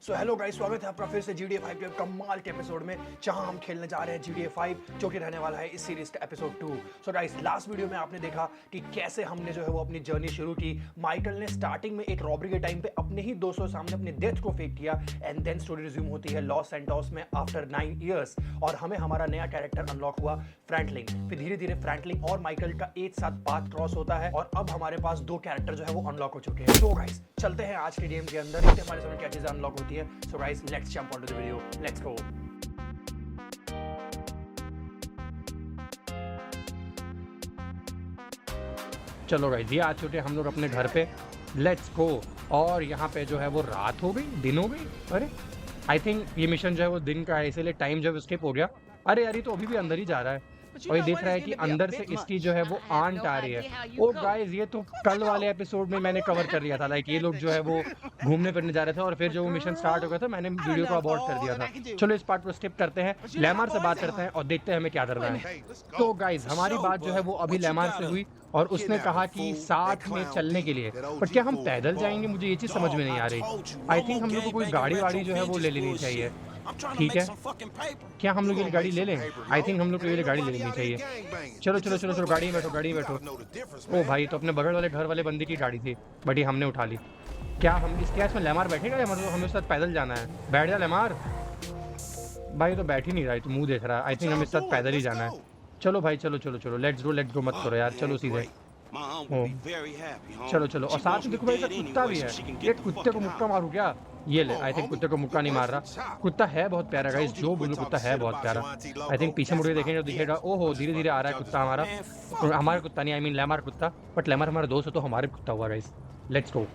So hello guys, स्वागत है आपका फिर से GTA 5 के कमाल के एपिसोड में, जहां हम खेलने जा रहे हैं GTA 5 जो कि रहने वाला है इस सीरीज का episode 2। So guys, last video में आपने देखा कि कैसे हमने जो है वो अपनी जर्नी शुरू की। माइकल ने स्टार्टिंग में एक रॉबरी के टाइम पे अपने ही दोस्तों के सामने अपने डेथ को फेक किया एंड देन स्टोरी रिज्यूम होती है लॉस सैंटोस में आफ्टर 9 इयर्स और हमें हमारा नया कैरेक्टर अनलॉक हुआ, फ्रैंकलिन। फिर धीरे धीरे फ्रैंकलिन और माइकल का एक साथ पाथ क्रॉस होता है और अब हमारे पास दो कैरेक्टर जो है वो अनलॉक हो चुके हैं। सो गाइस, चलते हैं आज के गेम के अंदर, देखते हैं हमारे सामने क्या चीजें अनलॉक होती है। So guys, let's jump onto the video. Let's go. चलो गाइस, ये आ चुके हम लोग अपने घर पे। Let's go. और यहाँ पे जो है वो रात हो गई, दिन हो गई। अरे आई थिंक ये मिशन जो है वो दिन का है, इसीलिए टाइम जो है स्किप हो गया। अरे यार, ये तो अभी भी अंदर ही जा रहा है और ये देख रहा है कि अंदर से इसकी जो है वो आंट आ रही है। ओ गाइस, ये तो कल वाले एपिसोड में मैंने कवर कर लिया था। लाइक ये लोग जो है वो घूमने फिरने जा रहे थे और फिर जो वो मिशन स्टार्ट हो गया था मैंने वीडियो को अबॉर्ट कर दिया था। चलो इस पार्ट को स्किप करते हैं, लेमार से बात करते हैं और देखते हैं हमें क्या करना है। तो गाइस, हमारी बात जो है वो अभी लेमार से हुई और उसने कहा कि साथ में चलने के लिए, पर क्या हम पैदल जाएंगे? मुझे ये चीज समझ में नहीं आ रही। आई थिंक हम लोग को कोई गाड़ी वाड़ी जो है वो ले लेनी चाहिए। ठीक है, क्या हम लोग ये गाड़ी ले लें? आई थिंक हम लोग को ये गाड़ी ले लेनी चाहिए। चलो चलो चलो चलो, गाड़ी में बैठो, गाड़ी में बैठो। ओ भाई, तो अपने बगल वाले घर वाले बंदे की गाड़ी थी, बट ये हमने उठा ली। क्या हम इसके इसमें लेमार बैठेगा या मतलब हमें उसके साथ पैदल जाना है? बैठ जा लेमार। भाई तो बैठ ही नहीं रहा, तो मुंह देख रहा है। आई थिंक हमें इसके साथ पैदल ही जाना है। चलो भाई, चलो चलो चलो, लेट्स गो मत करो यार, चलो सीधे। चलो चलो, और साथ में देखो भाई, कुत्ता भी है। ये कुत्ते को मुक्का मारू क्या? ये ले। आई थिंक कुत्ते को मुक्का नहीं मार रहा। कुत्ता है बहुत प्यारा गाइस, जो बोलो कुत्ता है बहुत प्यारा। आई थिंक पीछे मुड़ के देखेंगे तो दिखेगा। ओहो, धीरे धीरे आ रहा है कुत्ता हमारा। हमारा कुत्ता नहीं, आई मीन लेमार कुत्ता। बट लेमार हमारा दोस्त है तो हमारे कुत्ता हुआ गाइस। Let's go.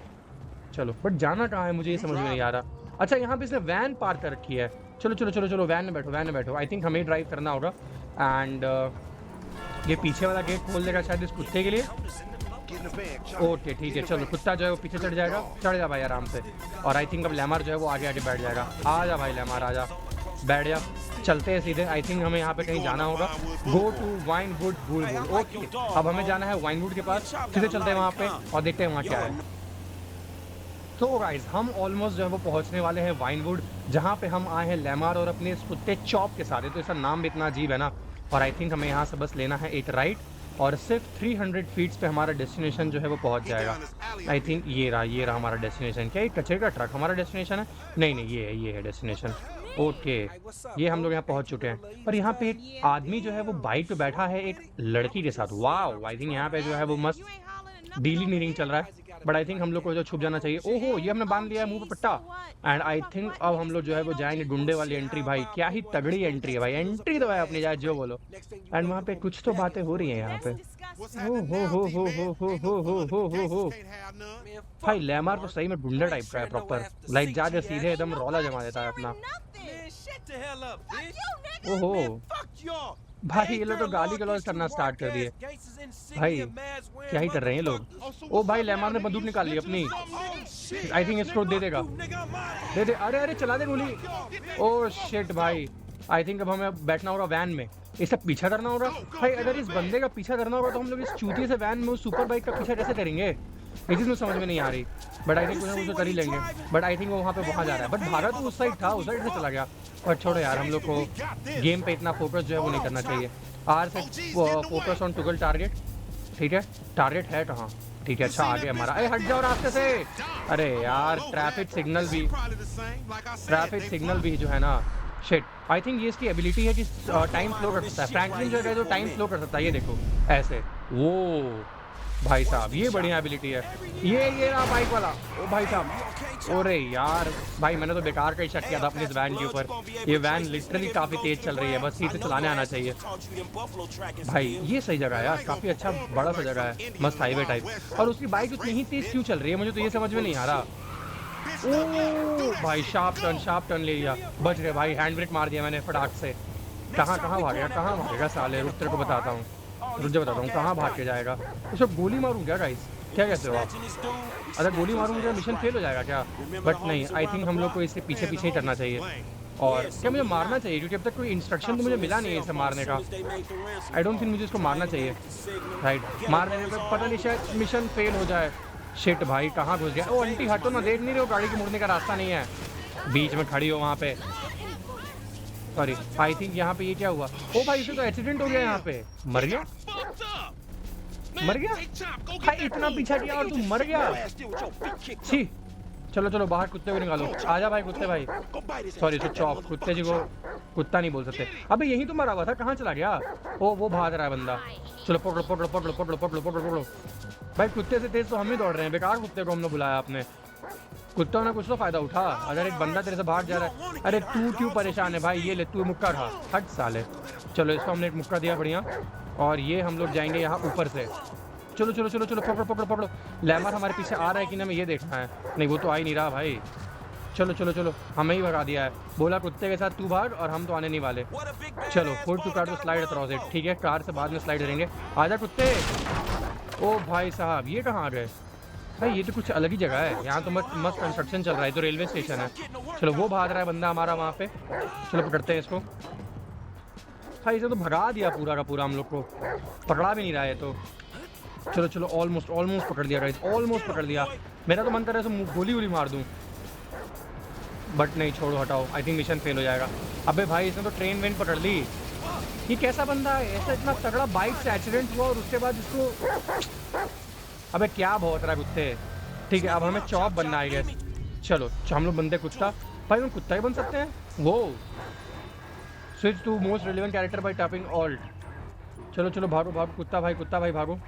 चलो, बट जाना कहाँ है मुझे ये समझ में नहीं आ रहा। अच्छा, यहाँ पे इसने वैन पार्क कर रखी है। चलो चलो चलो चलो, वैन में बैठो, वैन में बैठो। आई थिंक हमें ड्राइव करना होगा एंड ये पीछे वाला गेट खोल देगा शायद इस कुत्ते के लिए। ओके ठीक है, चलो कुत्ता जो है वो पीछे चढ़ जाएगा। चढ़ जा भाई आराम से। और आई थिंक अब लेमार जो है वो आगे आगे बैठ जाएगा। आ जा भाई लेमार, आ जा, बैठ जा। चलते हैं सीधे। आई थिंक हमें यहाँ पे कहीं जाना होगा। Go to Winwood Bulbul. Okay, अब हमें जाना है वाइनवुड के पास। सीधे चलते हैं वहाँ पे और देखते हैं वहाँ क्या है। तो गाइस, हम ऑलमोस्ट जो है वो पहुँचने वाले हैं वाइनवुड, जहाँ पे हम आए हैं लेमार और अपने इस कुत्ते चॉप के साथ। तो इसका नाम भी इतना अजीब है ना। और आई थिंक हमें यहाँ से बस लेना है एक राइट और सिर्फ 300 फीट्स पे हमारा डेस्टिनेशन जो है वो पहुंच जाएगा। आई थिंक ये रहा हमारा डेस्टिनेशन। क्या ये कचरे का ट्रक हमारा डेस्टिनेशन है? नहीं नहीं, ये है डेस्टिनेशन। ओके, ये हम लोग यहाँ पहुंच चुके हैं। पर यहाँ पे एक आदमी जो है वो बाइक पे बैठा है एक लड़की के साथ। वाह, आई थिंक यहाँ पे जो है वो मस्त डीलिंग नीलिंग चल रहा है। बट आई थिंक हम लोग को जो छुप जाना चाहिए। ओहो, ये हमने बांध लिया है मुंह पे पट्टा। एंड आई थिंक अब हम लोग जो है वो जाएंगे गुंडे वाली एंट्री। भाई क्या ही तगड़ी एंट्री है भाई, एंट्री तो है अपनी जाए जो बोलो। एंड वहाँ पे कुछ तो बातें हो रही हैं यहाँ पे। हो भाई, लेमार तो सही में गुंडा टाइप का है प्रॉपर। लाइक जा सीधे एकदम रौला जमा देता है अपना। ओहो भाई, ये लोग तो गाली गलौज करना स्टार्ट कर दिए। भाई क्या ही कर रहे हैं ये लोग। ओ भाई, लेमार ने बंदूक निकाल ली अपनी। आई थिंक इसको दे देगा, दे दे। अरे अरे, चला दे गोली। ओ शिट भाई, आई थिंक अब हमें बैठना होगा वैन में। इसका पीछा करना होगा भाई। अगर इस बंदे का पीछा करना होगा तो हम लोग इस चूती से वैन में उस सुपर बाइक का पीछा कैसे करेंगे? ये चीज़ मुझे समझ में नहीं आ रही। बट आई थिंक उसे कर ही लेंगे। बट आई थिंक वो वहाँ पे वहाँ जा रहा है। बट भारत उस साइड था, उस साइड से चला गया। पर छोड़ो यार, हम लोग को गेम पे इतना फोकस जो है वो नहीं करना चाहिए। आर से फोकस ऑन टुगल टारगेट। ठीक है, टारगेट है कहाँ? ठीक है, अच्छा आगे हमारा। अरे हट जाओ रास्ते से। अरे यार, ट्रैफिक सिग्नल भी जो है ना। शिट, आई थिंक ये इसकी एबिलिटी है कि टाइम स्लो कर सकता है। फ्रैंकलिन जो है जो टाइम स्लो कर सकता है, ये देखो ऐसे। वो भाई साहब, ये बढ़िया एबिलिटी है। ये रहा बाइक वाला। ओ भाई साहब, अरे यार भाई, मैंने तो बेकार का ही शक किया था अपनी इस वैन के ऊपर। ये वैन लिटरली काफ़ी तेज चल रही है, बस इसे चलाने आना चाहिए। भाई ये सही जगह है यार, काफ़ी अच्छा बड़ा सा जगह है, मस्त हाईवे टाइप। और उसकी बाइक उतनी ही तेज क्यों चल रही है, मुझे तो ये समझ में नहीं आ रहा। ओ भाई, शार्प टर्न ले लिया। बच गए भाई, हैंड ब्रेक मार दिया मैंने फटाक से। कहाँ भागेगा साले, रुक तेरे को बताता हूँ, कहाँ भाग के जाएगा। उसको गोली मारूँ क्या गाइस? क्या कहते हो आप? अगर गोली मारूंगा मिशन फेल हो जाएगा क्या? बट नहीं, आई थिंक हम लोग को इससे पीछे पीछे ही करना चाहिए। और क्या मुझे मारना चाहिए? क्योंकि अब तक कोई इंस्ट्रक्शन तो मुझे मिला नहीं है इसे मारने का। आई डोंट थिंक मुझे इसको मारना चाहिए। राइट, मारने में पता नहीं शायद मिशन फेल हो जाए। शिट भाई, कहाँ घुस गया? ओ आंटी हटो ना, देख नहीं रहे हो गाड़ी के मुड़ने का रास्ता नहीं है। बीच में खड़ी हो वहाँ पे। सॉरी, आई थिंक यहाँ पे ये क्या हुआ? ओ भाई इसे तो एक्सीडेंट हो गया यहाँ पे। मर गया? मर गया भाई? इतना पीछा किया और तू मर गया? छी। चलो चलो बाहर कुत्ते को निकालो। आजा भाई कुत्ते भाई। सॉरी तो चॉप, कुत्ते जी को कुत्ता नहीं बोल सकते। अबे यहीं तो मरा हुआ था, कहाँ चला गया? ओ वो भाग रहा है बंदा। चलो पकड़ो पकड़ो पकड़ो पकड़ो पकड़ो पकड़ो पकड़ो। भाई कुत्ते से तेज तो हम ही दौड़ रहे हैं, बेकार कुत्ते को हमने बुलाया आपने। कुत्तों ने कुछ तो फायदा उठा, अगर एक बंदा तेरे से भाग जा रहा है। अरे तू क्यों परेशान है भाई? ये ले तू मुक्का खा, हट साले। चलो इसको हमने एक मुक्का दिया बढ़िया, और ये हम लोग जाएंगे यहाँ ऊपर से। चलो चलो चलो चलो पकड़ो पकड़ो पकड़ो। लैमर हमारे पीछे आ रहा है कि नहीं, हमें ये देखना है। नहीं वो तो आ ही नहीं रहा भाई। चलो चलो चलो, हमें ही भगा दिया है। बोला कुत्ते के साथ तू भाग, और हम तो आने नहीं वाले। चलो फुट टू कार तो स्लाइड अक्रॉस इट। ठीक है कार से बाद में स्लाइड करेंगे। आजा कुत्ते। ओ भाई साहब ये कहाँ आ गए भाई? ये तो कुछ अलग ही जगह है। यहाँ तो मस्त कंस्ट्रक्शन चल रहा है, तो रेलवे स्टेशन है। चलो वो भाग रहा है बंदा हमारा वहाँ पे। चलो पकड़ते हैं इसको। भाई इसे तो भगा दिया पूरा का पूरा, हम लोग को पकड़ा भी नहीं रहा है तो। चलो चलो ऑलमोस्ट ऑलमोस्ट पकड़ दिया गाइस, ऑलमोस्ट पकड़ लिया। मेरा तो मन कर रहा है इसे गोली मार दूँ, बट नहीं छोड़ो हटाओ। आई थिंक मिशन फेल हो जाएगा। अबे भाई इसने तो ट्रेन वेन पकड़ ली। ये कैसा बंदा है? ऐसा इतना तगड़ा बाइक से एक्सीडेंट हुआ और उसके बाद इसको। अबे क्या बहुत रहा है कुत्ते। ठीक है अब हमें चॉप बनना है गैस। चलो हम लोग बनते कुत्ता। भाई हम कुत्ता ही बन सकते हैं। वो switch to most relevant character by tapping Alt. चलो चलो भागो भागो कुत्ता भाई भागो।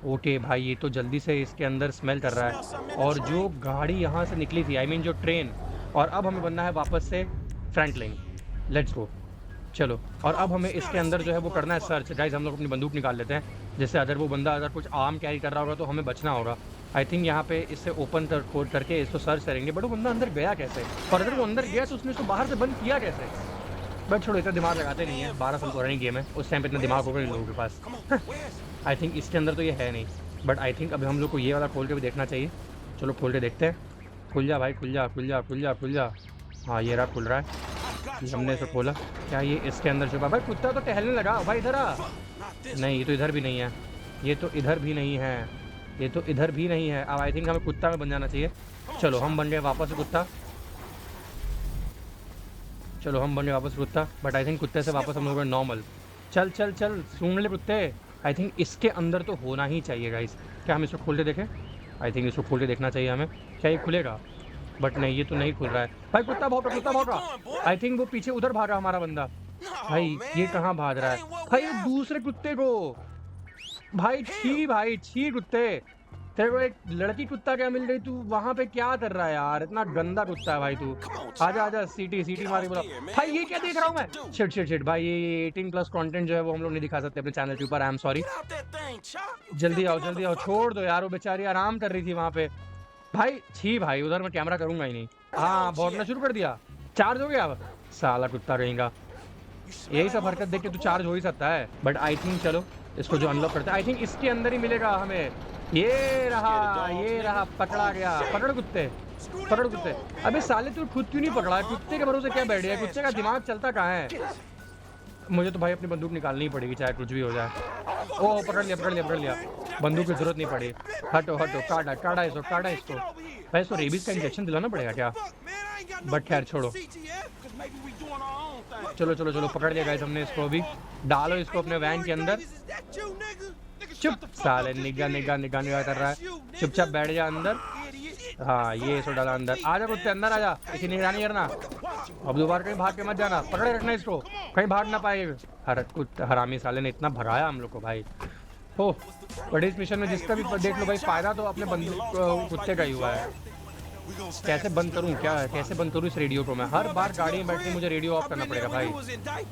ओके भाई ये तो जल्दी से इसके अंदर स्मेल कर रहा है। और जो गाड़ी यहाँ से निकली थी, आई मीन जो ट्रेन, और अब हमें बनना है वापस से फ्रंटलिंग। Let's go. चलो और अब हमें इसके अंदर जो है वो करना है सर्च। गाइस हम लोग अपनी बंदूक निकाल लेते हैं, जैसे अगर वो बंदा अगर कुछ आर्म कैरी कर रहा होगा तो हमें बचना होगा। आई थिंक यहाँ पे इससे ओपन खोल करके इसको सर्च करेंगे। बट वो बंदा अंदर गया कैसे? और अगर वो अंदर गया तो उसने उसको बाहर से बंद किया कैसे? बट छोड़ो इतना दिमाग लगाते नहीं है, 12 साल पुरानी गेम है, उस टाइम पे इतना दिमाग होगा इन लोगों के पास। आई थिंक इसके अंदर तो ये है नहीं, बट आई थिंक अभी हम लोग को ये वाला खोल के भी देखना चाहिए। चलो खोल के देखते हैं। खुल जा भाई खुल जा खुल जा खुल जा खुल जा। हाँ ये रहा खुल रहा है। ये हमने इसे खोला। क्या ये इसके अंदर छुपा? भाई कुत्ता तो टहलने लगा भाई, इधर आ। नहीं ये तो इधर भी नहीं है, ये तो इधर भी नहीं है, ये तो इधर भी नहीं है। अब आई थिंक हमें कुत्ता में बन जाना चाहिए। चलो हम बन गए वापस कुत्ता। चलो हम बन गए वापस कुत्ता, बट आई थिंक कुत्ते से वापस हम लोग नॉर्मल। चल चल चल सूंघ ले कुत्ते। आई थिंक इसके अंदर तो होना ही चाहिए गाइस। क्या हम इसको खोल के देखें? आई थिंक इसको खोल के देखना चाहिए हमें। क्या ये खुलेगा? बट नहीं ये तो नहीं खुल रहा है। भाई कुत्ता भाग रहा। आई थिंक वो पीछे उधर भागा हमारा बंदा। भाई ये कहाँ भाग रहा है? भाई दूसरे कुत्ते को। भाई छी कुत्ते। तेरे को एक लड़की कुत्ता क्या मिल रही, तू वहाँ पे क्या कर रहा है यार? इतना गंदा कुत्ता है भाई तू। आजा आजा सीटी मार के बोला। भाई ये क्या देख रहा हूँ मैं? शिट भाई ये 18+ कंटेंट जो है वो हम लोग नहीं दिखा सकते अपने चैनल के ऊपर। I am sorry. जल्दी आओ छोड़ दो यार, वो बेचारी आराम कर रही थी वहाँ पे। भाई छी भाई उधर मैं कैमरा करूंगा ही नहीं। हाँ भौंकना शुरू कर दिया। चार्ज हो गया अब साला कुत्ता कहेगा। यही सब हरकत देख के तू चार्ज हो ही सकता है। बट आई थिंक चलो इसको जो अनलॉक करते हैं, आई थिंक इसके अंदर ही मिलेगा हमें। ये रहा पकड़ा गया। पकड़ कुत्ते। अबे साले तू खुद क्यों नहीं पकड़ा? कुत्ते के भरोसे क्या बैठ गया? कुत्ते का दिमाग चलता कहाँ है? मुझे तो भाई अपनी बंदूक निकालनी ही पड़ेगी चाहे कुछ भी हो जाए। ओह पकड़ लिया। बंदूक की जरूरत नहीं पड़ी। हटो काटा इसको। भाई इसको रेबीज का इंजेक्शन दिलाना पड़ेगा क्या? बट खैर छोड़ो। चलो पकड़ लिया गाइस हमने इसको। अभी डालो इसको अपने वैन के अंदर। चुप साले निगाह कर रहा है। चुपचाप बैठ जा अंदर। हाँ ये इसको डाला अंदर। आजा कुत्ते अंदर आजा, इसी निगरानी करना। अब दोबारा कहीं भाग के मत जाना, पकड़े रखना इसको, कहीं भाग ना पाएगा। हरामी साले ने इतना भगाया हम लोग को भाई। हो बट इस मिशन में जिसका भी देख लो भाई फायदा तो अपने बंदूक कुत्ते का ही हुआ है। कैसे बंद करूं इस रेडियो को? मैं हर बार गाड़ी में बैठ के मुझे रेडियो ऑफ करना पड़ेगा भाई,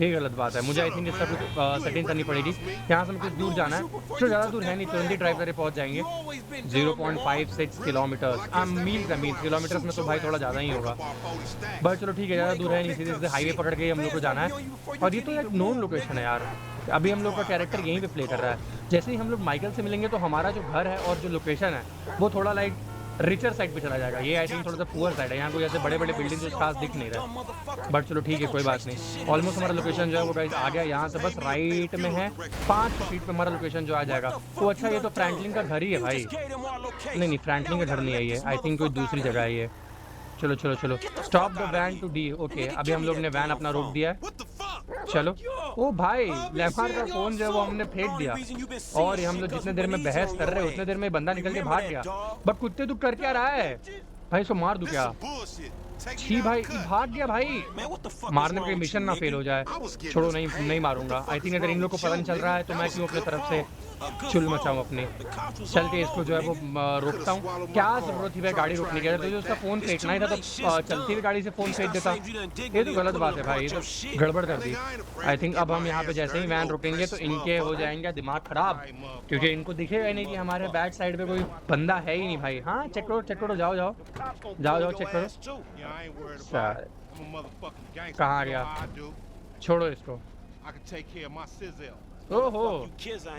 ये गलत बात है। मुझे आई थिंक इसका कुछ सेटिंग करनी पड़ेगी। यहाँ से कुछ दूर जाना है, तो ज़्यादा दूर है नहीं, 20 ड्राइव करके पहुँच जाएंगे। 0.56 किलोमीटर्स। मील किलोमीटर्स में तो भाई थोड़ा ज़्यादा ही होगा, बट चलो ठीक है, ज़्यादा दूर है नहीं। सीधे हाईवे पकड़ के हम लोग को जाना है। और ये तो एक नोन लोकेशन है यार। अभी हम लोग का कैरेक्टर यहीं पे प्ले कर रहा है। जैसे ही हम लोग माइकल से मिलेंगे तो हमारा जो घर है और जो लोकेशन है वो थोड़ा लाइक रिचर साइड पे चला जाएगा। ये आई थिंक थोड़ा सा पुअर साइड है, यहाँ कोई ऐसे बड़े बिल्डिंग जो खास दिख नहीं रहा। बट चलो ठीक है कोई बात नहीं। ऑलमोस्ट हमारा लोकेशन जो है वो गाइस आ गया। यहाँ से बस राइट में है 5 फीट पे हमारा लोकेशन जो आ जाएगा। तो अच्छा ये तो फ्रैंकलिन का घर ही है भाई। नहीं फ्रैंकलिन का घर नहीं है ये, आई थिंक कोई दूसरी जगह है ये। चलो चलो चलो, stop the van to D. Okay, अभी हम लोग ने वैन अपना रोक दिया है। चलो। ओ भाई, लेफार का फोन जो है वो हमने फेंक दिया, और हम लोग जितने देर में बहस कर रहे हैं उतने देर में बंदा निकल के भाग गया। बट कुत्ते तू कर क्या रहा है भाई? इसको मार दूं क्या? छी भाई, भाग गया भाई। मारने में मिशन ना फेल हो जाए। छोड़ो, नहीं नहीं मारूंगा। आई थिंक अगर इन लोग को पता नहीं चल रहा है तो मैं क्यों अपनी तरफ से चुल मचाऊं अपने। चल के इसको जो है वो रोकता हूँ। क्या जरूरत थी भाई गाड़ी रोकने की? अगर तुझे उसका फोन फेंकना ही था तो चलती हुई गाड़ी से फोन फेंक देता। ये तो गलत बात है भाई, ये तो गड़बड़ कर दी। आई थिंक अब हम यहाँ पे जैसे ही वैन रुकेंगे तो इनके हो जाएंगे दिमाग खराब, क्योंकि इनको दिखेगा ही नहीं कि हमारे बैक साइड पे कोई बंदा है ही नहीं भाई। हाँ, चेक करो चेक करो, जाओ जाओ जाओ जाओ, चेक करो। कहाँ गया? छोड़ो इसको। ओहो,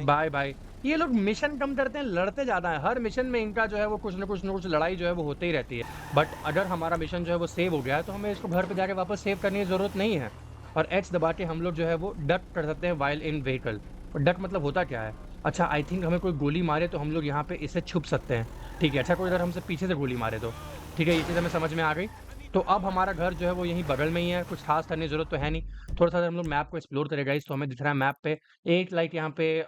बाय बाय। ये लोग मिशन कम करते हैं, लड़ते ज्यादा है। हर मिशन में इनका जो है वो कुछ ना कुछ लड़ाई जो है वो होते ही रहती है। बट अगर हमारा मिशन जो है वो सेव हो गया है तो हमें इसको घर पे जाके वापस सेव करने की जरूरत नहीं है। और X दबा के हम लोग जो है वो डक कर सकते हैं वाइल इन व्हीकल। और डक मतलब होता क्या है? अच्छा, आई थिंक हमें कोई गोली मारे तो हम लोग यहाँ पे इससे छुप सकते हैं। ठीक है, अच्छा कोई इधर हमसे पीछे से गोली मारे तो ठीक है, ये चीज़ हमें समझ में आ गई। तो अब हमारा घर जो है वो यहीं बगल में ही है, कुछ खास करने की जरूरत तो है नहीं। थोड़ा सा हम लोग मैप को एक्सप्लोर करेगा इस, तो हमें दिख रहा है मैप पे एक लाइक यहाँ पे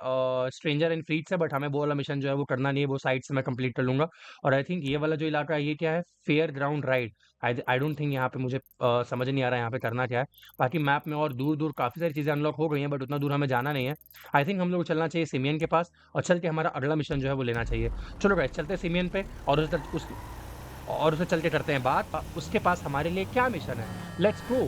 स्ट्रेंजर इन फ्लीट्स है, बट हमें वो वाला मिशन जो है वो करना नहीं है, वो साइड से मैं कंप्लीट कर लूंगा। और आई थिंक ये वाला जो इलाका है ये क्या है? Fair ground ride. I don't think यहाँ पे मुझे समझ नहीं आ रहा है यहाँ पे करना क्या है। बाकी मैप में और दूर दूर काफ़ी सारी चीज़ें अनलॉक हो गई हैं, बट उतना दूर हमें जाना नहीं है। आई थिंक हम लोग को चलना चाहिए सिमियन के पास और चल के हमारा अगला मिशन जो है वो लेना चाहिए। चलो गाइस, चलते हैं सिमियन पे और उसे चल के करते हैं बात उसके पास हमारे लिए क्या मिशन है। Let's go.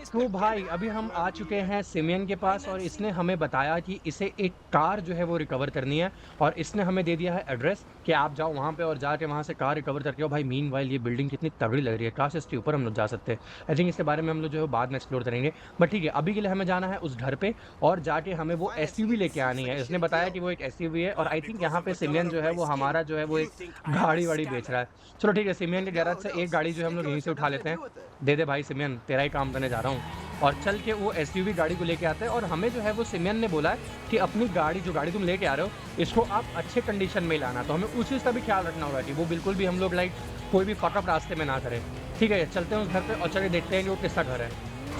तो भाई अभी हम आ चुके हैं सिमियन के पास, और इसने हमें बताया कि इसे एक कार जो है वो रिकवर करनी है, और इसने हमें दे दिया है एड्रेस कि आप जाओ वहाँ पे और जाके वहाँ से कार रिकवर करके आओ। भाई मीनवाइल ये बिल्डिंग कितनी तगड़ी लग रही है, काश इसके ऊपर हम लोग जा सकते हैं। आई थिंक इसके बारे में हम लोग जो है बाद में एक्सप्लोर करेंगे। बट ठीक है, अभी के लिए हमें जाना है उस घर पे और जाके हमें वो SUV लेके आनी है। इसने बताया कि वो एक SUV है, और आई थिंक यहाँ पे सिमियन जो है वो हमारा जो है वो एक गाड़ी वाड़ी बेच रहा है। चलो ठीक है, सिमियन के गैराज से एक गाड़ी जो है हम लोग यहीं से उठा लेते हैं। दे दे भाई सिमियन, तेरा ही काम करने जा रहा हूँ। और चल के वो SUV गाड़ी को लेके आते हैं, और हमें जो है वो सिमियन ने बोला है कि अपनी गाड़ी, जो गाड़ी तुम लेके आ रहे हो, इसको आप अच्छे कंडीशन में लाना। तो हमें उस चीज़ का भी ख्याल रखना होगा कि वो बिल्कुल भी हम लोग लाइक कोई भी फकअप रास्ते में ना करें। ठीक है, चलते हैं उस घर पे और चलिए देखते हैं कि वो किसका घर है।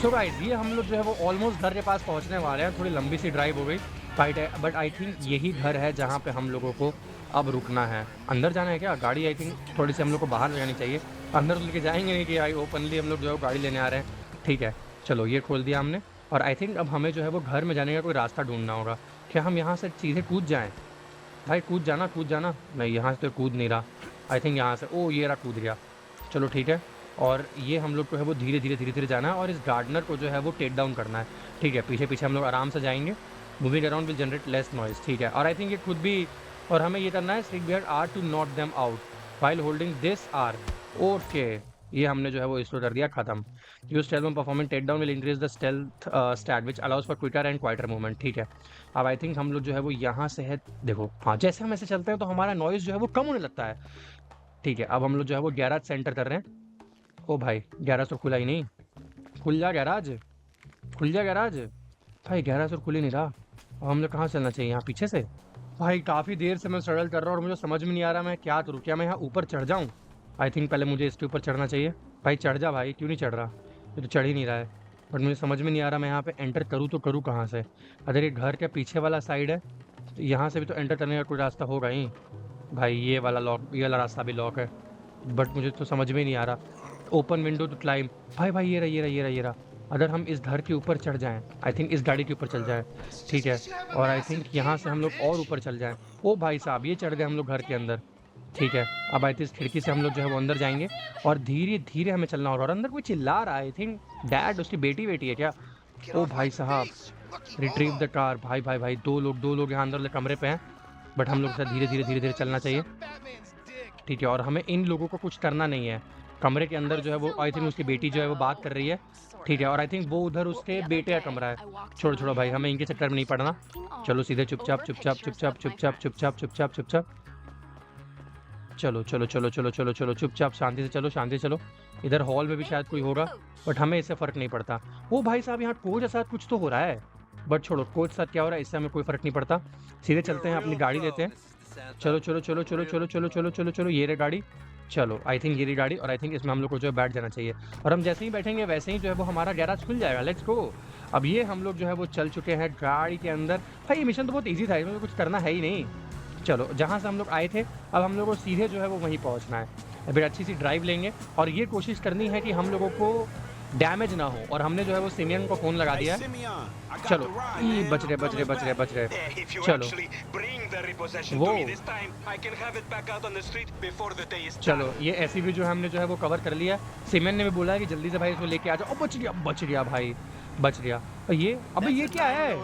सो गाइस, ये हम लोग जो है वो ऑलमोस्ट घर के पास पहुँचने वाले हैं। थोड़ी लंबी सी ड्राइव हो गई फाइट है, बट आई थिंक यही घर है जहाँ पे हम लोगों को अब रुकना है। अंदर जाना है क्या? गाड़ी आई थिंक थोड़ी सी हम लोग को बाहर ले जानी चाहिए, अंदर तो लेके जाएंगे नहीं कि आई ओपनली हम लोग जो है गाड़ी लेने आ रहे हैं। ठीक है, चलो ये खोल दिया हमने, और आई थिंक अब हमें जो है वो घर में जाने का कोई रास्ता ढूंढना होगा। क्या हम यहाँ से सीधे कूद जाएं? भाई कूद जाना कूद जाना। नहीं, यहाँ से तो कूद नहीं रहा। आई थिंक यहाँ से, ओ ये रहा, कूद गया। चलो ठीक है, और ये हम लोग को है वो धीरे धीरे जाना है, और इस गार्डनर को जो है वो टेक डाउन करना है। ठीक है, पीछे पीछे हम लोग आराम से जाएंगे। Moving around will generate less noise. ठीक है, और आई थिंक ये खुद भी, और हमें ये करना है stick behind R to knock them out while holding this R। Okay, ये हमने जो है वो इसको कर दिया खत्म। Use stealth when performing take down will increase the stealth stat which allows for quicker and quieter movement. ठीक है, अब आई थिंक हम लोग जो है वो यहाँ से है, देखो हाँ, जैसे हम ऐसे चलते हैं तो हमारा नॉइज जो है वो कम होने लगता है। ठीक है, अब हम लोग जो है वो गैराज सेंटर कर रहे हैं। ओ भाई, गैराज तो खुला ही नहीं। खुल जा गैराज, खुल जा गैराज। भाई गैराज तो खुल ही नहीं रहा। अब हम लोग कहाँ चलना चाहिए? यहाँ पीछे से? भाई काफ़ी देर से मैं स्ट्रगल कर रहा हूँ और मुझे समझ में नहीं आ रहा मैं क्या करूँ। क्या मैं यहाँ ऊपर चढ़ जाऊँ? आई थिंक पहले मुझे इसके ऊपर चढ़ना चाहिए। भाई चढ़ जा भाई, क्यों नहीं चढ़ रहा? ये तो चढ़ ही नहीं रहा है। बट मुझे समझ में नहीं आ रहा मैं यहाँ पे एंटर करूँ तो करूँ कहाँ से? अगर ये घर के पीछे वाला साइड है तो यहाँ से भी तो एंटर करने का कोई रास्ता होगा ही। भाई ये वाला लॉक, ये वाला रास्ता भी लॉक है, बट मुझे तो समझ में नहीं आ रहा। Open window to climb. भाई ये रहा ये रहा ये रहा ये रहा। अगर हम इस घर के ऊपर चढ़ जाएं, आई थिंक इस गाड़ी के ऊपर चल जाएं। ठीक है, और आई थिंक यहाँ से हम लोग और ऊपर चल जाएं। ओ भाई साहब, ये चढ़ गए हम लोग घर के अंदर। ठीक है, अब आई थिंक इस खिड़की से हम लोग जो है वो अंदर जाएंगे, और धीरे धीरे हमें चलना होगा। और अंदर कोई चिल्ला रहा है, आई थिंक डैड, उसकी बेटी है क्या? ओ भाई साहब, रिट्रीव द कार। भाई दो लोग यहाँ अंदर कमरे पे हैं, बट हम लोग धीरे धीरे चलना चाहिए। ठीक है, और हमें इन लोगों को कुछ करना नहीं है। कमरे के अंदर जो है वो आई थिंक उसकी बेटी जो है वो बात कर रही है। ठीक है, और आई थिंक वो उधर उसके बेटे का कमरा है। छोड़ो भाई, हमें इनके चक्कर में नहीं पड़ना। चलो सीधे चुपचाप चुपचाप चुपचाप चुपचाप चुपचाप चुपचाप चुपचाप चलो चलो चलो चलो चलो चलो चुपचाप शांति से चलो, शांति से चलो। इधर हॉल में भी शायद कोई होगा, बट हमें इससे फ़र्क नहीं पड़ता। ओ भाई साहब, यहाँ कोच के साथ कुछ तो हो रहा है, बट छोड़ो, कोच के साथ क्या हो रहा है इससे हमें कोई फ़र्क नहीं पड़ता। सीधे चलते हैं, अपनी गाड़ी लेते हैं। चलो चलो चलो चलो चलो चलो चलो चलो चलो, ये रहे गाड़ी। चलो आई थिंक ये रही गाड़ी और आई थिंक इसमें हम लोग को जो है बैठ जाना चाहिए और हम जैसे ही बैठेंगे वैसे ही जो है वो हमारा गैराज खुल जाएगा। Let's go. अब ये हम लोग जो है वो चल चुके हैं गाड़ी के अंदर। भाई ये मिशन तो बहुत ईजी था, इसमें तो कुछ करना है ही नहीं। चलो जहाँ से हम लोग आए थे अब हम लोग को सीधे जो है वो वहीं पहुँचना है। फिर अच्छी सी ड्राइव लेंगे और ये कोशिश करनी है कि हम लोगों को डैमेज ना हो। और हमने जो है वो सिमियन को फ़ोन लगा दिया है। चलो बच रहे चलो वो चलो ये ऐसी भी जो हमने जो है वो कवर कर लिया। सिमियन ने भी बोला है कि जल्दी से भाई इसको लेके आ जाओ। बच गया भाई, बच गया। ये अबे ये क्या है?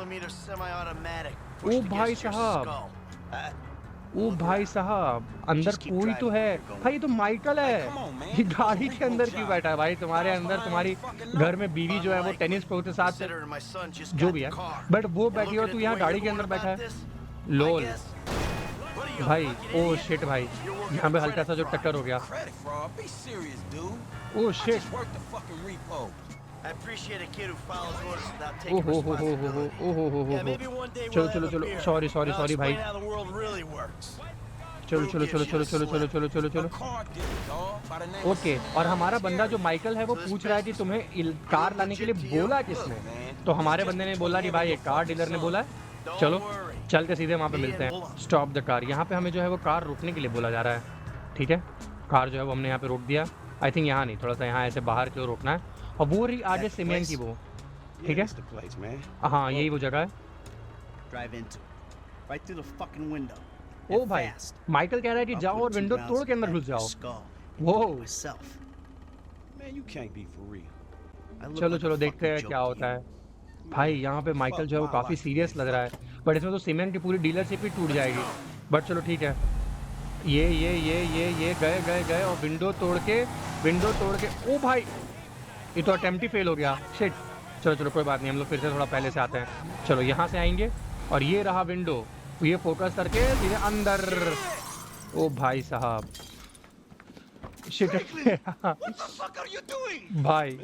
ओ भाई साहब, ओ भाई साहब, अंदर कोई तो है भाई। ये तो माइकल है। ये गाड़ी के अंदर क्यों बैठा है भाई? तुम्हारे अंदर तुम्हारी घर में बीवी जो है वो टेनिस कोर्ट के साथ जो भी है, बट वो बैठी हो, तू यहाँ गाड़ी के अंदर बैठा है। लोल भाई, ओ शिट भाई, यहाँ पे हल्का सा जो टक्कर हो गया। ओ शिट, चलो सॉरी भाई। चलो ओके। और हमारा बंदा जो माइकल है वो पूछ रहा है कि तुम्हें कार लाने के लिए बोला किसने? तो हमारे बंदे ने बोला कि भाई एक कार डीलर ने बोला है। चलो चल के सीधे वहाँ पे मिलते हैं। Stop the car. यहाँ पे हमें जो है वो कार रोकने के लिए बोला जा रहा है। ठीक है, कार जो है वो हमने यहाँ पे रोक दिया। आई थिंक यहाँ नहीं, थोड़ा सा यहाँ ऐसे बाहर की ओर रोकना है। और वो रही आगे सीमेंट की वो। ठीक है, हाँ यही वो जगह है। ओ भाई, माइकल कह रहा है कि जाओ और विंडो तोड़ के अंदर घुस जाओ। वो चलो देखते हैं क्या होता है। भाई यहाँ पे माइकल जो है वो काफ़ी सीरियस लग रहा है, बट इसमें तो सीमेंट की पूरी डीलरशिप ही टूट जाएगी। बट चलो ठीक है। ये गए और विंडो तोड़ के ओ भाई, ये तो अटेम्प्ट ही फेल हो गया। शिट। चलो कोई बात नहीं, हम लोग फिर से थोड़ा पहले से आते हैं। चलो यहाँ से आएंगे और ये रहा विंडो, ये फोकस करके सीधे अंदर। ओ भाई साहब, शिट। भाई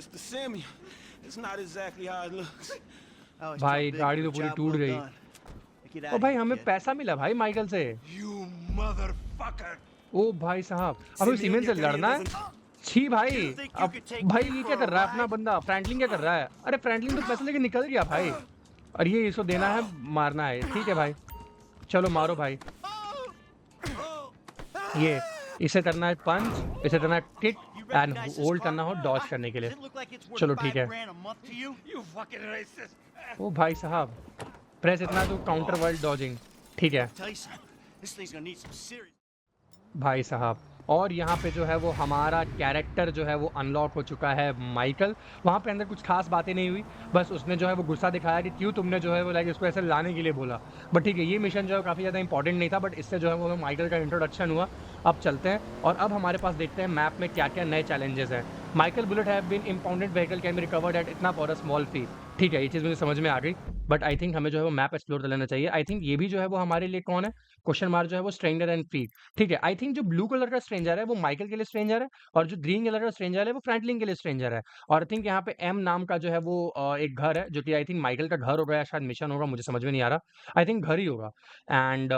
भाई गाड़ी तो पूरी टूट गई। ओ भाई हमें पैसा मिला भाई माइकल से। ओ भाई साहब, अब सीमेंट से लड़ना है? छी भाई। अब भाई ये क्या कर रहा है अपना बंदा? फ्रैंकलिन क्या कर रहा है? अरे फ्रैंकलिन तो पैसे लेके निकल गया भाई। और ये इसको देना है, मारना है। ठीक है भाई, चलो मारो भाई। ये इसे करना है पंच, इसे करना है किक एंड होल्ड करना हो डॉज करने के लिए। चलो ठीक है। ओ भाई साहब, प्रेस इतना तो काउंटर वर्ल्ड डॉजिंग। ठीक है भाई साहब। और यहाँ पे जो है वो हमारा कैरेक्टर जो है वो अनलॉक हो चुका है, माइकल। वहाँ पे अंदर कुछ खास बातें नहीं हुई, बस उसने जो है वो गुस्सा दिखाया कि क्यों तुमने जो है वो लाइक इसको ऐसे लाने के लिए बोला। बट ठीक है, ये मिशन जो है काफ़ी ज़्यादा इंपॉर्टेंट नहीं था, बट इससे जो है वो माइकल का इंट्रोडक्शन हुआ। अब चलते हैं और अब हमारे पास देखते हैं मैप में क्या क्या नए चैलेंजेस हैं। Michael bullet have been impounded vehicle can be recovered at इतना फॉर अ स्मॉल फी। ठीक है, ये चीज़ मुझे समझ में आ गई, बट आई थिंक हमें जो है वो मैप एक्सप्लोर कर लेना चाहिए। आई थिंक ये भी जो है वो हमारे लिए कौन है, क्वेश्चन मार्क जो है वो स्ट्रेंजर एंड फी। ठीक है, आई थिंक जो ब्लू कलर का स्ट्रेंजर है वो माइकल के लिए स्ट्रेंजर है, और जो ग्रीन कलर का स्ट्रेंजर है वो फ्रैंकलिन के लिए स्ट्रेंजर है। और आई थिंक यहाँ पे एम नाम का जो है वो एक घर है, जो कि आई थिंक माइकल का घर होगा या शायद मिशन होगा, मुझे समझ में नहीं आ रहा। आई थिंक घर ही होगा। एंड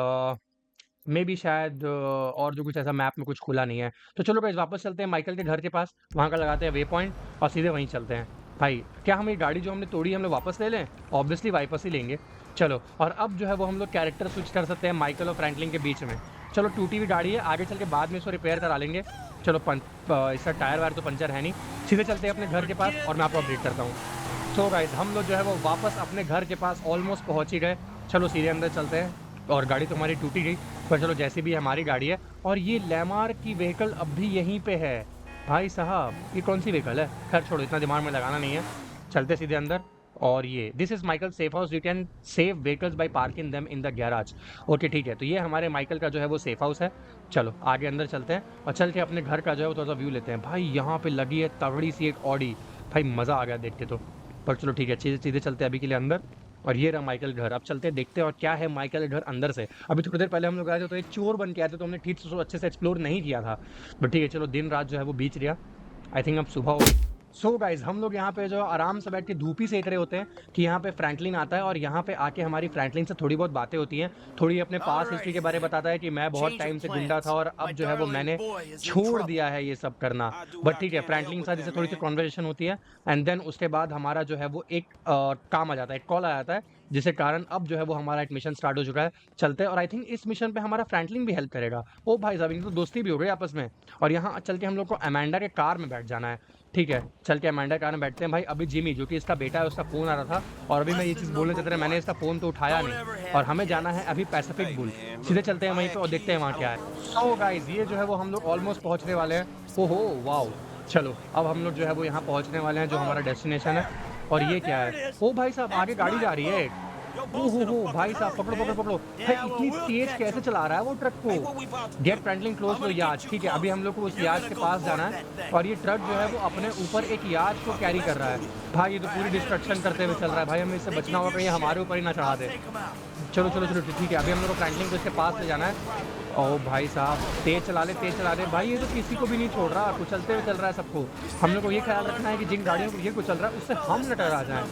मे बी शायद और जो कुछ ऐसा मैप में कुछ खुला नहीं है। तो चलो गाइस वापस चलते हैं माइकल के घर के पास, वहाँ का लगाते हैं वे पॉइंट और सीधे वहीं चलते हैं। भाई क्या हम ये गाड़ी जो हमने तोड़ी हम लोग वापस ले लें? ऑब्वियसली वापस ही लेंगे। चलो, और अब जो है वो हम लोग कैरेक्टर स्विच कर सकते हैं माइकल और फ्रैंकलिन के बीच में। चलो टूटी हुई गाड़ी है, आगे चल के बाद में इसको रिपेयर करा लेंगे। चलो इसका टायर वायर तो पंचर है नहीं, सीधे चलते हैं अपने घर के पास और मैं आपको अपडेट करता हूँ। सो गाइस हम लोग जो है वो वापस अपने घर के पास ऑलमोस्ट पहुँच ही गए। चलो सीधे अंदर चलते हैं। और गाड़ी तो हमारी टूटी गई, पर चलो जैसी भी हमारी गाड़ी है। और ये लैमार की व्हीकल अब भी यहीं पे है। भाई साहब ये कौन सी व्हीकल है? खैर छोड़ो, इतना दिमाग में लगाना नहीं है, चलते सीधे अंदर। और ये this is Michael safe house, you can save vehicles by parking them in the garage. Okay ठीक है, तो ये हमारे माइकल का जो है वो सेफ हाउस है। चलो आगे अंदर चलते हैं और चल के अपने घर का जो है वो थोड़ा सा व्यू लेते हैं। भाई यहाँ पे लगी है तगड़ी सी एक ऑडी, भाई मज़ा आ गया देख के तो। पर चलो ठीक है, सीधे चलते हैं अभी के लिए अंदर। और ये रहा माइकल घर। अब चलते हैं देखते हैं और क्या है माइकल के घर अंदर से। अभी थोड़ी देर पहले हम लोग आए थे तो एक चोर बन के आए थे, तो हमने ठीक से अच्छे से एक्सप्लोर नहीं किया था। बट ठीक है चलो, दिन रात जो है वो बीच रहा। आई थिंक अब सुबह सो गाइज हम लोग यहाँ पे जो आराम से बैठ के धूप ही सेक रहे होते हैं कि यहाँ पे फ्रैंकलिन आता है और यहाँ पे आके हमारी फ्रैंकलिन से थोड़ी बहुत बातें होती हैं, थोड़ी अपने पास हिस्ट्री के बारे में बताता है कि मैं बहुत टाइम से गुंडा था और अब जो है वो मैंने छोड़ दिया है ये सब करना। बट ठीक है, फ्रैंकलिन के साथ जैसे थोड़ी सी कॉन्वर्सेशन होती है एंड देन उसके बाद हमारा जो है वो एक काम आ जाता है, एक कॉल आ जाता है, जिसके कारण अब जो है वो हमारा एक मिशन स्टार्ट हो चुका है। चलते हैं और आई थिंक इस मिशन पे हमारा फ्रैंकलिन भी हेल्प करेगा। ओ भाई साहब, इनकी तो दोस्ती भी हो गई आपस में। और यहाँ चल के हम लोग को अमेंडा के कार में बैठ जाना है। ठीक है, चल के अमेंडा कार में बैठते हैं भाई। अभी जिमी जो कि इसका बेटा है, उसका फ़ोन आ रहा था और अभी मैं ये चीज़ बोलने चाहता था, मैंने इसका फ़ोन तो उठाया नहीं और हमें जाना है अभी पैसिफिक बुल। सीधे चलते हैं वहीं पे और देखते हैं वहाँ क्या है। सो गाइस ये जो है वो हम लोग ऑलमोस्ट पहुँचने वाले हैं। ओहो वाओ, चलो अब हम लोग जो है वो यहाँ पहुँचने वाले हैं जो हमारा डेस्टिनेशन है। और ये क्या है? ओ भाई साहब, आगे गाड़ी जा रही है। ओहो भाई साहब, पकड़ो पकड़ो पकड़ो भाई, इतनी तेज कैसे चला रहा है वो ट्रक को। गेट फ्रैंकलिन क्लोज टू याच। ठीक है, अभी हम लोग को उस याच के पास जाना है और ये ट्रक जो है वो अपने ऊपर एक याच को कैरी कर रहा है। भाई ये तो पूरी डिस्ट्रक्शन करते हुए चल रहा है भाई, हमें इससे बचना होगा कहीं हमारे ऊपर ही ना चढ़ा दे। चलो चलो चलो ठीक है, अभी हम लोग को फ्रैंकलिन को इसके पास ले जाना है। ओ भाई साहब, तेज चला ले भाई, ये तो किसी को भी नहीं छोड़ रहा, कुचलते हुए चल रहा है सबको। हम लोग को ये ख्याल रखना है कि जिन गाड़ियों को ये कुचल रहा है उससे हम न टकरा जाएं।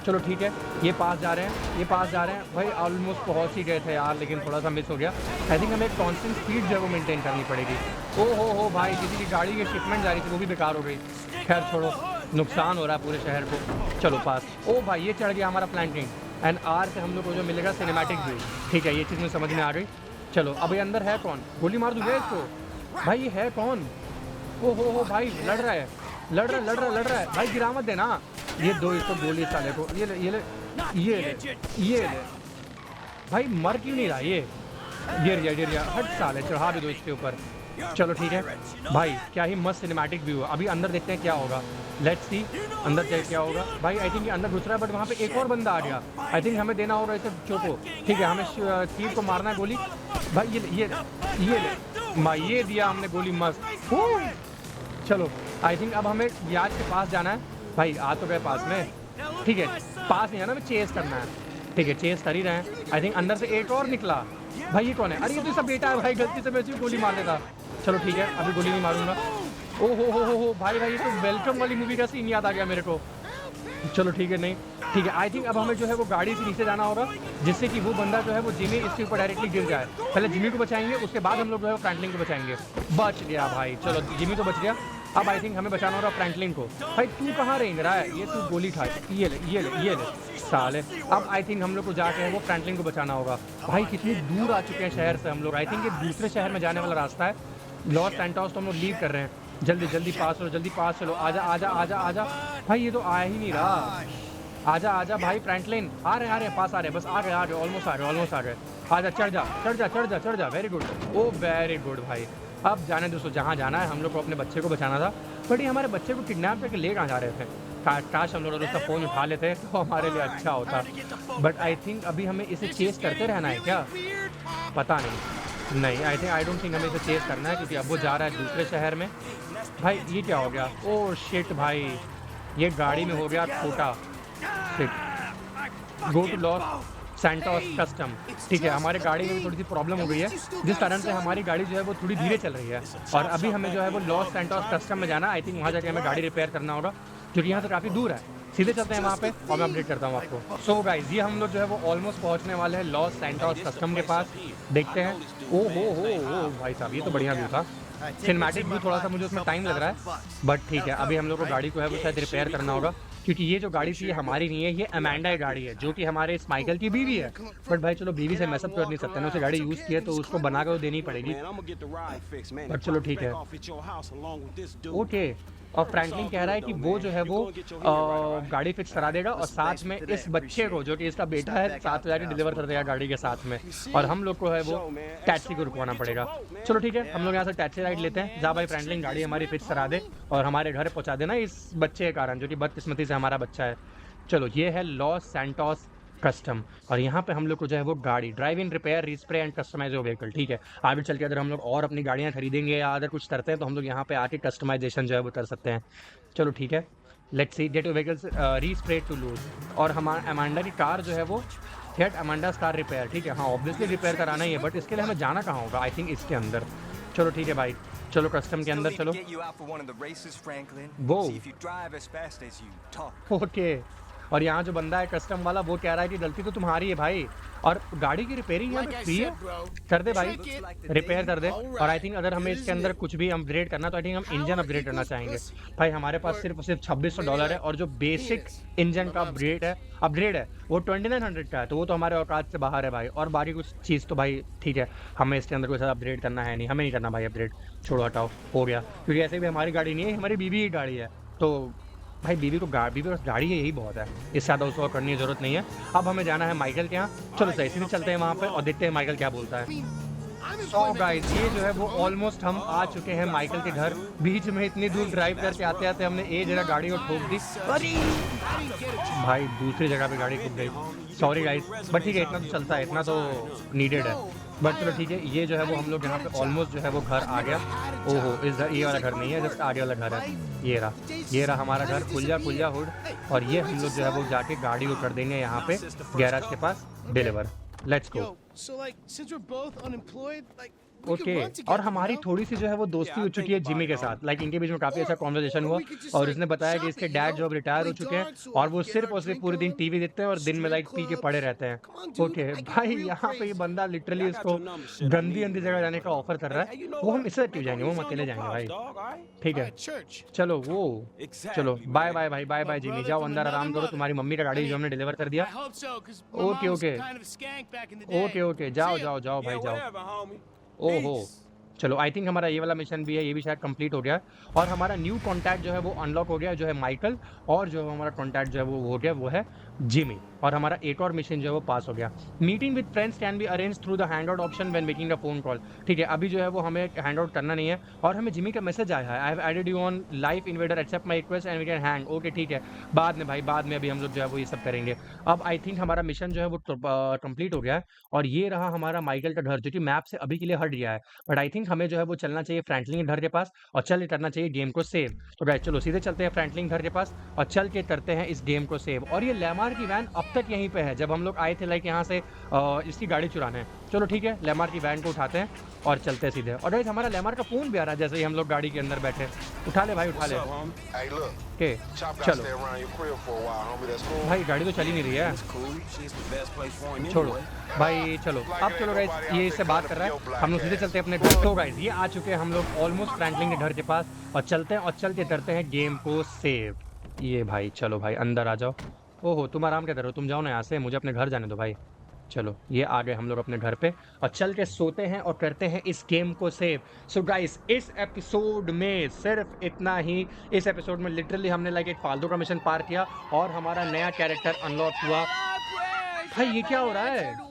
चलो ठीक है, ये पास जा रहे हैं भाई, ऑलमोस्ट पहुंच ही गए थे यार, लेकिन थोड़ा सा मिस हो गया। आई थिंक हमें एक कांस्टेंट स्पीड जो है वो मेंटेन करनी पड़ेगी। ओ हो भाई, किसी की गाड़ी की शिपमेंट जा रही थी वो भी बेकार हो गई। खैर छोड़ो, नुकसान हो रहा है पूरे शहर को। चलो पास। ओ भाई, ये चढ़ गया हमारा फ्लैंकिंग एंड आर से हम लोग को जो मिलेगा सिनेमैटिक व्यू। ठीक है, ये चीज़ मुझे समझ में आ गई। चलो अभी अंदर है कौन? गोली मार दूंगा इसको। भाई ये है कौन? ओ हो भाई, लड़ रहा है भाई, गिरा मत देना। ये दो इसको गोली साले को, ये ले भाई, मर क्यों नहीं रहा ये? गिर गया, हट साले, चढ़ा भी दो इसके ऊपर। चलो ठीक है भाई, क्या ही मस्त सिनेमैटिक व्यू है। अभी अंदर देखते हैं क्या होगा, लेट्स सी अंदर क्या होगा। भाई आई थिंक ये अंदर घुस रहा है बट वहाँ पे एक और बंदा आ गया। आई थिंक हमें देना होगा इसे चोको। ठीक है, हमें तीर को मारना है गोली। भाई ये ये दिया हमने गोली, मस्त। चलो आई थिंक अब हमें याद के पास जाना है। भाई आ तो गए पास में। ठीक है, पास नहीं है ना, हमें चेस करना है। ठीक है, चेस कर ही रहे हैं। आई थिंक अंदर से एक और निकला। भाई ये कौन है? अरे ये तो इसका बेटा है भाई, गलती से मैं इसी को गोली मार देता। चलो ठीक है, अभी गोली नहीं मारूंगा। ओ हो भाई, ये तो वेलकम वाली मूवी का सीन याद आ गया मेरे को। चलो ठीक है, नहीं ठीक है, आई थिंक अब हमें जो है वो गाड़ी से नीचे जाना होगा जिससे कि वो बंदा जो है वो जिमी इसके ऊपर डायरेक्टली गिर जाए। पहले जिमी को बचाएंगे, उसके बाद हम लोग जो है फ्रैंकलिन को बचाएंगे। बच गया भाई, चलो जिमी तो बच गया। अब आई थिंक हमें बचाना होगा फ्रैंकलिन को। भाई तू कहाँ रेंग रहा है? ये तू गोली खा, ये ले साले। अब आई थिंक हम लोग को जाके है वो फ्रैंकलिन को बचाना होगा। भाई कितनी दूर आ चुके हैं शहर से हम लोग। आई थिंक ये दूसरे शहर में जाने वाला रास्ता है, लॉस सैंटोस। तो हम लोग लीव कर रहे हैं। जल्दी पास चलो, आजा। भाई ये तो आ ही नहीं रहा। आजा भाई फ्रैंकलिन, आ रहे पास आ रहे, बस आ गए, ऑलमोस्ट आ गए। आजा, चढ़ जा। वेरी गुड, ओ वेरी गुड भाई। अब जाने दोस्तों, जहाँ जाना है, हम लोग को अपने बच्चे को बचाना था। बट ये हमारे बच्चे को किडनैप करके ले कहाँ जा रहे थे? काश हम लोग उसका फ़ोन उठा लेते तो हमारे लिए अच्छा होता। बट आई थिंक अभी हमें इसे चेस करते रहना है क्या? पता नहीं, आई डोंट थिंक हमें इसे चेस करना है क्योंकि अब वो जा रहा है दूसरे शहर में। भाई ये क्या हो गया? ओह शिट भाई, ये गाड़ी में हो गया छोटा। Shit, go to Los Santos custom. ठीक है, हमारी गाड़ी में भी थोड़ी सी प्रॉब्लम हो गई है जिस कारण से हमारी गाड़ी जो है वो थोड़ी धीरे चल रही है और अभी हमें जो है वो लॉस सैंटोस कस्टम में जाना है। आई थिंक वहाँ जाके हमें गाड़ी रिपेयर करना होगा क्योंकि यहाँ से काफ़ी दूर है। सीधे चलते हैं वहाँ पे और मैं अपडेट करता हूँ आपको। सो गाइस, ये हम लोग जो है वो ऑलमोस्ट पहुँचने वाले हैं लॉस सैंटोस कस्टम के पास। देखते हैं। ओ हो भाई साहब, ये तो बढ़िया व्यू था। सिनेमैटिक व्यू थोड़ा सा मुझे उसमें टाइम लग रहा है बट ठीक है, अभी हम लोग को गाड़ी को है वो शायद रिपेयर करना होगा क्योंकि ये जो गाड़ी थी ये हमारी नहीं है, ये अमेंडा की गाड़ी है जो कि हमारे इस माइकल की बीवी है। बट भाई चलो, बीवी से मैसअप कर नहीं सकते ना, उसे गाड़ी यूज़ की है तो उसको बना कर देनी पड़ेगी। बट चलो ठीक है, ओके। और फ्रैंकलिन कह रहा है कि वो जो है वो गाड़ी फिक्स करा देगा और साथ में इस बच्चे को जो कि इसका बेटा है साथ में जाके डिलीवर कर देगा गाड़ी के साथ में। और हम लोग को है वो टैक्सी को रुकवाना पड़ेगा। चलो ठीक है, हम लोग यहाँ से टैक्सी राइड लेते हैं। जा भाई फ्रैंकलिन, गाड़ी हमारी फिक्स करा दे और हमारे घर पहुँचा देना इस बच्चे के कारण जो कि बदकिस्मती से हमारा बच्चा है। चलो, ये है लॉस सैंटोस कस्टम और यहाँ पे हम लोग को जो है वो गाड़ी drive in, repair, respray and customise vehicle. ठीक है, आगे चल के अगर हम लोग और अपनी गाड़ियाँ खरीदेंगे या अगर कुछ करते हैं तो हम लोग यहाँ पे आके कस्टमाइजेशन जो है वो कर सकते हैं। चलो ठीक है, let's see, get vehicles respray to lose. और हमारा अमांडा की कार जो है वो गेट अमांडास कार रिपेयर। ठीक है, हाँ ऑब्वियसली रिपेयर कराना ही है बट इसके लिए हमें जाना कहाँ होगा? आई थिंक इसके अंदर। चलो ठीक है भाई, चलो कस्टम के अंदर चलो। वो ओके, और यहाँ जो बंदा है कस्टम वाला वो कह रहा है कि गलती तो तुम्हारी है भाई, और गाड़ी की रिपेयरिंग यहाँ पे फ्री है, कर दे भाई, रिपेयर कर दे। और आई थिंक अगर हमें इसके अंदर कुछ भी अपग्रेड करना तो आई थिंक हम इंजन अपग्रेड करना चाहेंगे भाई। हमारे पास सिर्फ $2600 है, और जो बेसिक इंजन का अपग्रेड है वो 2900 का है, तो वो तो हमारे औकात से बाहर है भाई। और बाकी कुछ चीज़ तो भाई ठीक है, हमें इसके अंदर कोई सा अपग्रेड करना है नहीं, हमें नहीं करना भाई अपग्रेड, छोड़ो हटाओ, हो गया। क्योंकि ऐसे भी हमारी गाड़ी नहीं है, हमारी बीवी की गाड़ी है, तो भाई बीवी बस गाड़ी है, यही बहुत है, इससे ज़्यादा उसको करने की जरूरत नहीं है। अब हमें जाना है माइकल के यहाँ, चलो सही सीधे चलते हैं वहाँ पे और देखते हैं माइकल क्या बोलता है। सो गाइस, ये जो है वो ऑलमोस्ट हम आ चुके हैं माइकल के घर। बीच में इतनी दूर ड्राइव करके आते आते हमने एक जगह गाड़ी को ठोक दी, भाई दूसरी जगह पे गाड़ी ठोक गई, सॉरी गाइस, बट ठीक है, इतना तो चलता है, इतना तो नीडेड है, बट चलो ठीक है। ये जो है वो हम लोग यहाँ पे ऑलमोस्ट जो है वो घर आ गया। ओहो, ये वाला घर नहीं है, जस्ट आगे वाला घर है, ये रहा हमारा घर, कुलिया हुड। और ये हम लोग जो है वो जाके गाड़ी को कर देंगे यहाँ पे गैराज के पास डिलीवर। Let's go. ओके, और हमारी थोड़ी सी जो है वो दोस्ती हो चुकी है जिमी के साथ, लाइक इनके बीच में काफी अच्छा कॉन्वर्सेशन हुआ, और उसने बताया कि इसके डैड जो अब रिटायर हो चुके हैं और वो सिर्फ और सिर्फ पूरे दिन टीवी देखते हैं और दिन में लाइक पी के पड़े रहते हैं। ओके भाई, यहाँ पे ये बंदा लिटरली इसको गंदी जगह जाने का ऑफर कर रहा है, वो हम इससे क्यों जाएंगे, वो हम अकेले जाएंगे भाई, ठीक है। चलो चलो बाय बाय भाई, बाय बाय जिमी, जाओ अंदर आराम करो, तुम्हारी मम्मी का गाड़ी जो हमने डिलीवर कर दिया। ओके, जाओ भाई जाओ। ओहो, चलो आई थिंक हमारा ये वाला मिशन भी है, ये भी शायद कंप्लीट हो गया, और हमारा न्यू कॉन्टैक्ट जो है वो अनलॉक हो गया, जो है माइकल, और जो हमारा कॉन्टैक्ट जो है वो हो गया वो है जिमी, और हमारा एक और मिशन जो है वो पास हो गया। Meeting with friends can be arrange through the hand out option when making the phone call. ठीक है, अभी जो है वो हमें हैंड आउट करना नहीं है, और हमें जिमी का मैसेज आया है, I have added you on Life Invader, accept my request and we can hang. Okay ठीक है, बाद में भाई, बाद में, अभी हम लोग जो है वो ये सब करेंगे। अब आई थिंक हमारा मिशन जो है वो कंप्लीट हो गया है, और ये रहा हमारा माइकल का घर, जो कि मैप से अभी के लिए हट गया है, बट आई थिंक हमें जो है वो चलना चाहिए फ्रैंकलिन के घर के पास, और चल के करना चाहिए गेम को सेव। तो गाइस चलो सीधे चलते हैं फ्रैंकलिन घर के पास और चल के करते हैं इस गेम को सेव। और ये लेमार की वैन अब तक यहीं पे है, जब हम लोग आए थे लाइक यहाँ से इसकी गाड़ी चुराने। चलो ठीक है, लेमार की वैन को उठाते हैं और चलते हैं सीधे। और गाइस हमारा लेमार का फोन भी आ रहा है जैसे ही हम लोग गाड़ी के अंदर बैठे। उठा ले भाई, उठा ले। ओके चलो भाई, गाड़ी तो चल ही नहीं रही है, छोड़ो भाई, चलो अब चलो गाइस, ये इससे बात कर रहा है, हम लोग सीधे चलते हैं अपने घर। तो गाइस ये आ चुके हैं हम लोग ऑलमोस्ट फ्रैंकलिन के घर के पास, और चलते हैं और चल के करते हैं गेम को सेव। ये भाई चलो भाई अंदर आ जाओ। ओहो, तुम आराम क्या कर रहे हो, तुम जाओ ना यहाँ से, मुझे अपने घर जाने दो भाई। चलो ये आ गए हम लोग अपने घर पे, और चल के सोते हैं और करते हैं इस गेम को सेव। सो गाइस इस एपिसोड में सिर्फ इतना ही। इस एपिसोड में लिटरली हमने लाइक एक फालतू का मिशन पार किया और हमारा नया कैरेक्टर अनलॉक हुआ। भाई ये क्या हो रहा है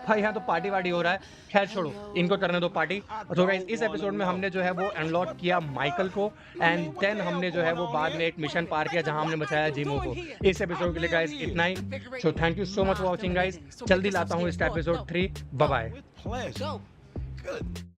भाई, यहाँ तो पार्टी वार्टी हो रहा है, खैर छोड़ो, इनको करने दो पार्टी। तो गाइस इस एपिसोड में हमने जो है वो अनलॉक किया माइकल को, एंड देन हमने जो है वो बाद में एक मिशन पार किया जहां हमने बचाया जिमो को। इस एपिसोड के लिए गाइस इतना ही। So thank you so much for watching guys, जल्दी लाता हूँ इस एपिसोड 3। Bye bye.